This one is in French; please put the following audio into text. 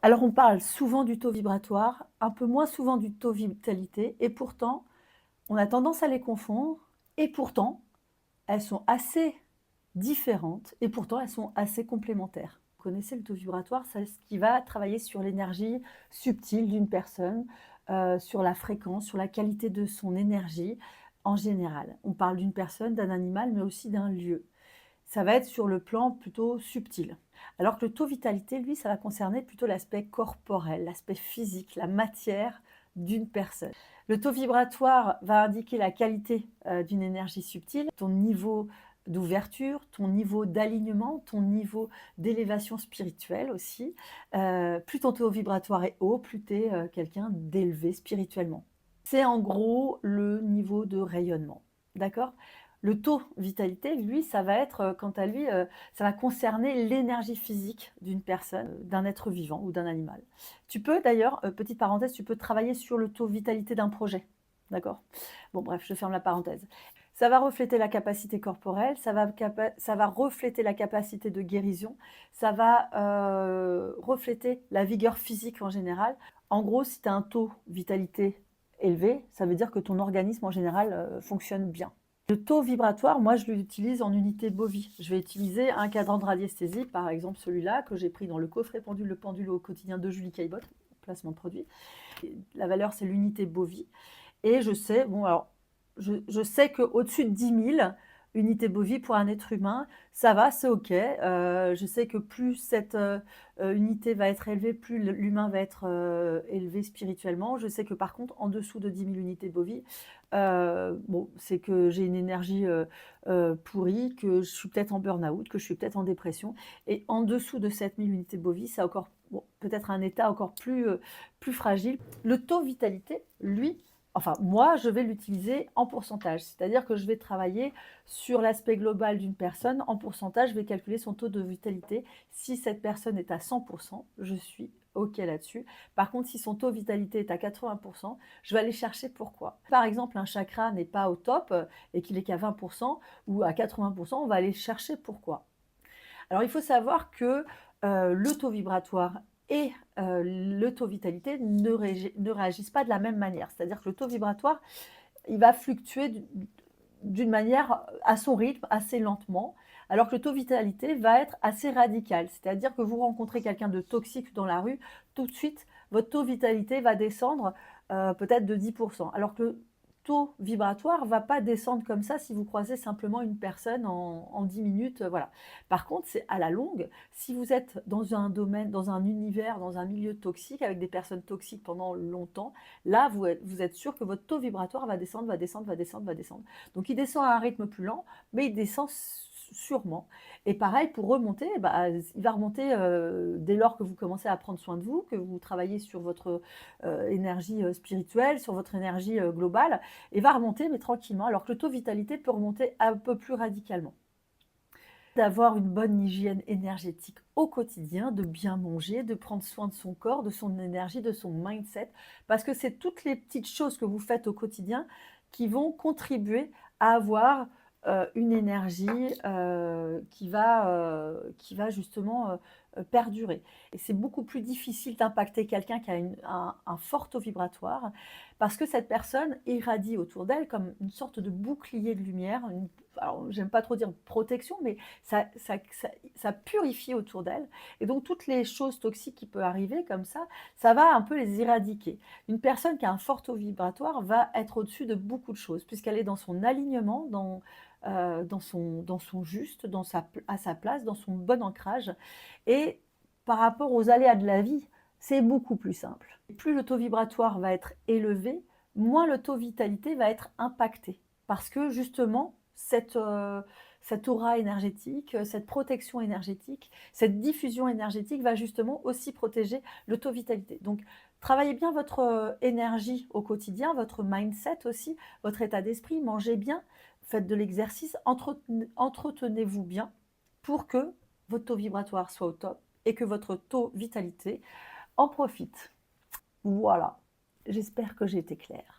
Alors on parle souvent du taux vibratoire, un peu moins souvent du taux vitalité et pourtant, on a tendance à les confondre et pourtant, elles sont assez différentes et pourtant elles sont assez complémentaires. Vous connaissez le taux vibratoire, c'est ce qui va travailler sur l'énergie subtile d'une personne, sur la fréquence, sur la qualité de son énergie en général. On parle d'une personne, d'un animal, mais aussi d'un lieu. Ça va être sur le plan plutôt subtil. Alors que le taux vitalité, lui, ça va concerner plutôt l'aspect corporel, l'aspect physique, la matière d'une personne. Le taux vibratoire va indiquer la qualité d'une énergie subtile, ton niveau d'ouverture, ton niveau d'alignement, ton niveau d'élévation spirituelle aussi. Plus ton taux vibratoire est haut, plus tu es quelqu'un d'élevé spirituellement. C'est en gros le niveau de rayonnement. D'accord? Le taux vitalité, lui, ça va être, quant à lui, ça va concerner l'énergie physique d'une personne, d'un être vivant ou d'un animal. Tu peux d'ailleurs, petite parenthèse, tu peux travailler sur le taux vitalité d'un projet. D'accord? Bon bref, je ferme la parenthèse. Ça va refléter la capacité corporelle, ça va refléter la capacité de guérison, ça va, refléter la vigueur physique en général. En gros, si tu as un taux vitalité élevé, ça veut dire que ton organisme en général, fonctionne bien. Le taux vibratoire, moi, je l'utilise en unité bovie. Je vais utiliser un cadran de radiesthésie, par exemple celui-là, que j'ai pris dans le coffret pendule, le pendule au quotidien de Julie Caillebotte, placement de produit. La valeur, c'est l'unité bovie. Et je sais, bon, alors, je sais qu'au-dessus de 10 000 unités bovie pour un être humain, ça va, c'est OK. Je sais que plus cette unité va être élevée, plus l'humain va être élevé spirituellement. Je sais que par contre, en dessous de 10 000 unités bovie, bon, c'est que j'ai une énergie pourrie, que je suis peut-être en burn-out, que je suis peut-être en dépression. Et en dessous de 7 000 unités bovie, c'est encore bon, peut-être un état encore plus fragile. Le taux vitalité, lui, enfin, moi, je vais l'utiliser en pourcentage. C'est-à-dire que je vais travailler sur l'aspect global d'une personne. En pourcentage, je vais calculer son taux de vitalité. Si cette personne est à 100%, je suis OK là-dessus. Par contre, si son taux de vitalité est à 80%, je vais aller chercher pourquoi. Par exemple, un chakra n'est pas au top et qu'il est qu'à 20% ou à 80%, on va aller chercher pourquoi. Alors, il faut savoir que le taux vibratoire et le taux vitalité ne réagissent pas de la même manière. C'est-à-dire que le taux vibratoire, il va fluctuer d'une manière à son rythme, assez lentement, alors que le taux vitalité va être assez radical. C'est-à-dire que vous rencontrez quelqu'un de toxique dans la rue, tout de suite, votre taux vitalité va descendre peut-être de 10%, alors que le taux vibratoire ne va pas descendre comme ça si vous croisez simplement une personne en 10 minutes. Voilà. Par contre, c'est à la longue, si vous êtes dans un domaine, dans un univers, dans un milieu toxique, avec des personnes toxiques pendant longtemps, là, vous êtes sûr que votre taux vibratoire va descendre, va descendre, va descendre, va descendre. Donc, il descend à un rythme plus lent, mais il descend sûrement. Et pareil, pour remonter, bah, il va remonter dès lors que vous commencez à prendre soin de vous, que vous travaillez sur votre énergie spirituelle, sur votre énergie globale, et va remonter, mais tranquillement, alors que le taux de vitalité peut remonter un peu plus radicalement. D'avoir une bonne hygiène énergétique au quotidien, de bien manger, de prendre soin de son corps, de son énergie, de son mindset, parce que c'est toutes les petites choses que vous faites au quotidien qui vont contribuer à avoir une énergie qui va justement perdurer. Et c'est beaucoup plus difficile d'impacter quelqu'un qui a un fort taux vibratoire, parce que cette personne irradie autour d'elle comme une sorte de bouclier de lumière, alors j'aime pas trop dire protection, mais ça purifie autour d'elle. Et donc, toutes les choses toxiques qui peuvent arriver comme ça va un peu les éradiquer. Une personne qui a un fort taux vibratoire va être au-dessus de beaucoup de choses, puisqu'elle est dans son alignement, dans son juste, à sa place, dans son bon ancrage. Et par rapport aux aléas de la vie, c'est beaucoup plus simple. Plus le taux vibratoire va être élevé, moins le taux de vitalité va être impacté. Parce que justement, cette aura énergétique, cette protection énergétique, cette diffusion énergétique va justement aussi protéger le taux de vitalité. Donc, travaillez bien votre énergie au quotidien, votre mindset aussi, votre état d'esprit, mangez bien, faites de l'exercice, entretenez-vous bien pour que votre taux vibratoire soit au top et que votre taux vitalité en profite. Voilà, j'espère que j'ai été claire.